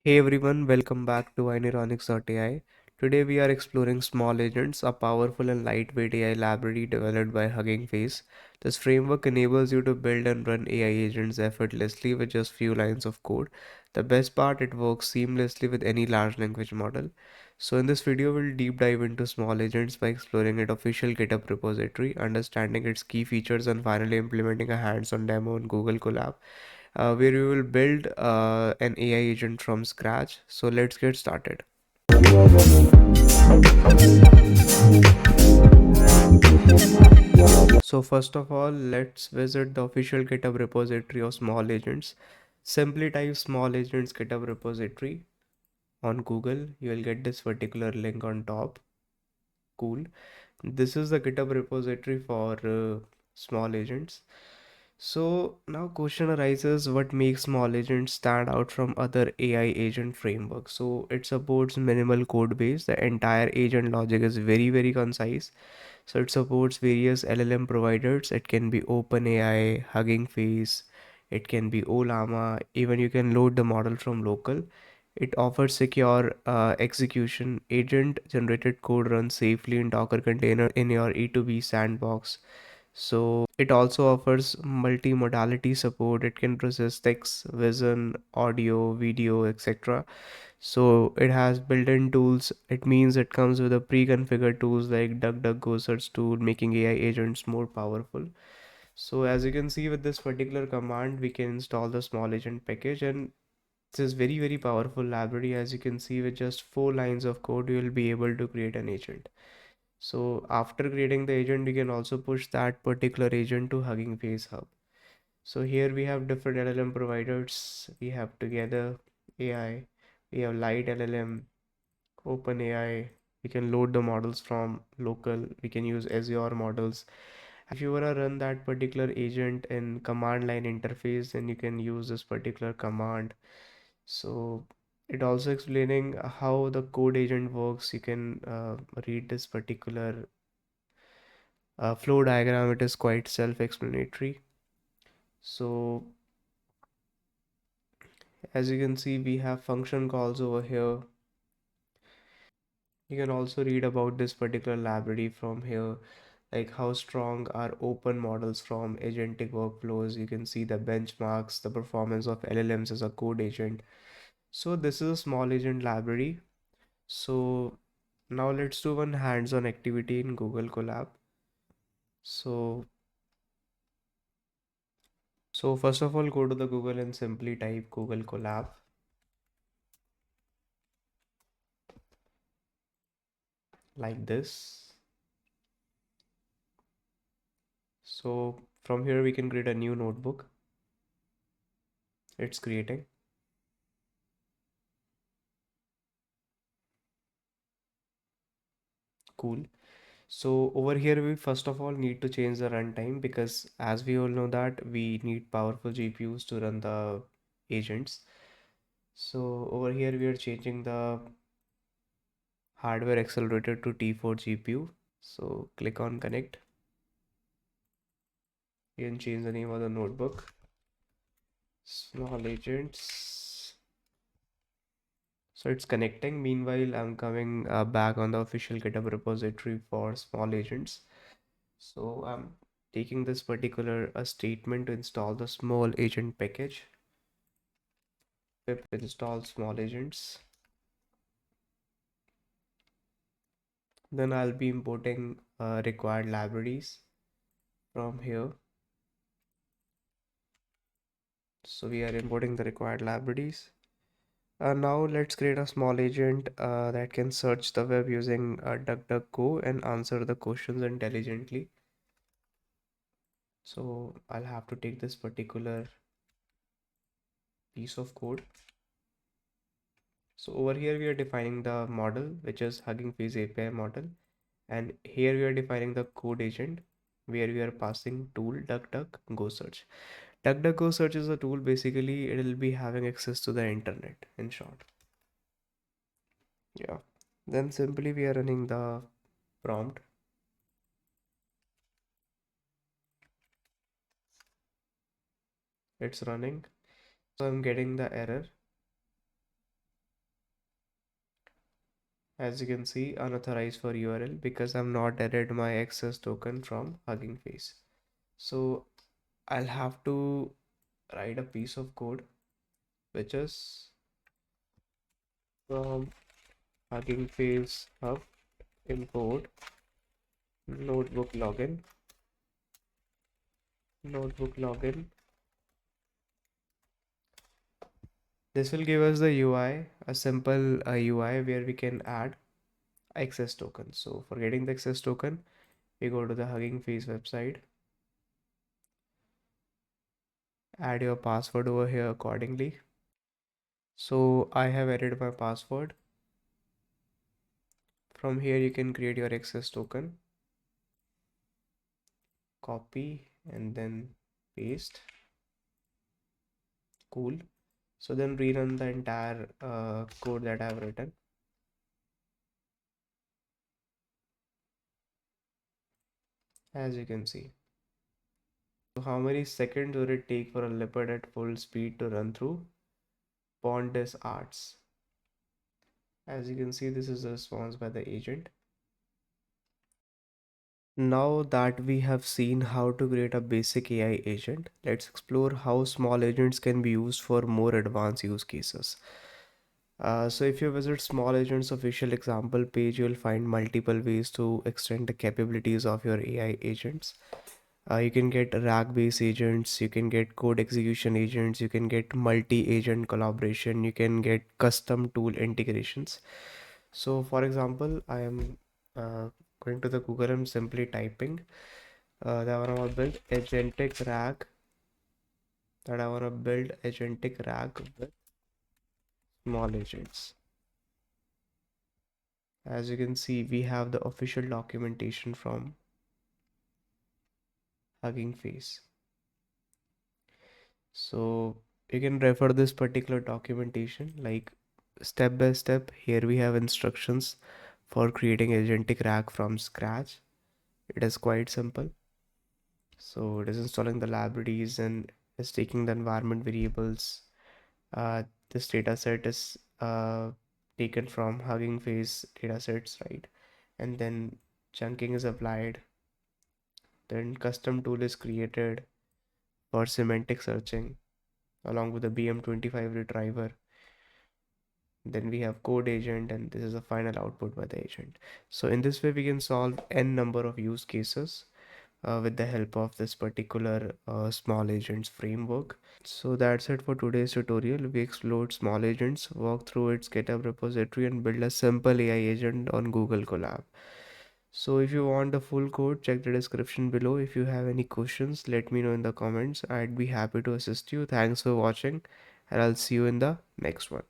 Hey everyone, welcome back to iNeuronix.ai. Today we are exploring SmolAgents, a powerful and lightweight AI library developed by Hugging Face. This framework enables you to build and run AI agents effortlessly with just few lines of code. The best part, it works seamlessly with any large language model. So in this video, we'll deep dive into SmolAgents by exploring its official GitHub repository, understanding its key features, and finally implementing a hands-on demo in Google Colab where we will build an AI agent from scratch. So let's get started. So first of all, let's visit the official GitHub repository of SmolAgents. Simply type SmolAgents GitHub repository on Google. You will get this particular link on top. Cool. This is the GitHub repository for SmolAgents. So now question arises, what makes SmolAgents stand out from other AI agent frameworks? So it supports minimal code base. The entire agent logic is very concise. So it supports various LLM providers. It can be OpenAI, Hugging Face, it can be Olama, even you can load the model from local. It offers secure execution. Agent generated code runs safely in Docker container in your E2B sandbox. So it also offers multimodality support. It can process text, vision, audio, video, etc. So it has built-in tools. It means it comes with a pre-configured tools like DuckDuckGo search tool, making AI agents more powerful. So as you can see with this particular command, we can install the small agent package, and this is very powerful library. As you can see, with just 4 lines of code, you will be able to create an agent. So after creating the agent, you can also push that particular agent to Hugging Face Hub. So here we have different LLM providers. We have Together AI, we have Light LLM, OpenAI. We can load the models from local. We can use Azure models. If you wanna run that particular agent in command line interface, then you can use this particular command. So it also explaining how the code agent works. You can read this particular flow diagram. It is quite self-explanatory. So as you can see, we have function calls over here. You can also read about this particular library from here, like how strong are open models from agentic workflows. You can see the benchmarks, the performance of LLMs as a code agent. So this is a small agent library. So now let's do one hands-on activity in Google Colab. So first of all, go to the Google and simply type Google Colab like this. So from here we can create a new notebook. It's creating. Cool. So over here we first of all need to change the runtime, because as we all know that we need powerful GPUs to run the agents. So over here we are changing the hardware accelerator to T4 GPU. So click on connect. You can change the name of the notebook. SmolAgents. So it's connecting. Meanwhile, I'm coming back on the official GitHub repository for SmolAgents. So I'm taking this particular statement to install the small agent package. Pip install SmolAgents. Then I'll be importing required libraries from here. So we are importing the required libraries. Now let's create a small agent that can search the web using DuckDuckGo and answer the questions intelligently. So I'll have to take this particular piece of code. So over here we are defining the model, which is Hugging Face API model, and here we are defining the code agent where we are passing tool DuckDuckGo search. DuckDuckGo search is a tool. Basically it will be having access to the internet, in short. Yeah. Then simply we are running the prompt. It's running. So I'm getting the error. As you can see, unauthorized for URL because I'm not added my access token from Hugging Face. So I'll have to write a piece of code which is from Hugging Face Hub import notebook login. This will give us the UI, a simple UI where we can add access token. So for getting the access token, we go to the Hugging Face website, add your password over here accordingly. So I have added my password. From here you can create your access token, copy and then paste. Cool. So then rerun the entire code that I've written. As you can see. So how many seconds would it take for a leopard at full speed to run through Pondus Arts? As you can see, this is the response by the agent. Now that we have seen how to create a basic AI agent, let's explore how small agents can be used for more advanced use cases. So if you visit SmolAgents official example page, you'll find multiple ways to extend the capabilities of your AI agents. You can get RAG-based agents, you can get code execution agents, you can get multi-agent collaboration, you can get custom tool integrations. So for example, I am going to the Google and simply typing that I want to build agentic RAG, that I want to build agentic RAG with small agents. As you can see, we have the official documentation from Hugging Face. So you can refer this particular documentation like step by step. Here we have instructions for creating agentic RAG from scratch. It is quite simple. So it is installing the libraries and is taking the environment variables. This data set is taken from Hugging Face datasets, right? And then chunking is applied. Then custom tool is created for semantic searching along with the BM25 retriever. Then we have code agent and this is the final output by the agent. So in this way we can solve n number of use cases with the help of this particular small agents framework. So that's it for today's tutorial. We explored small agents, walked through its GitHub repository and built a simple AI agent on Google Colab. So if you want the full code, check the description below. If you have any questions, let me know in the comments. I'd be happy to assist you. Thanks for watching and I'll see you in the next one.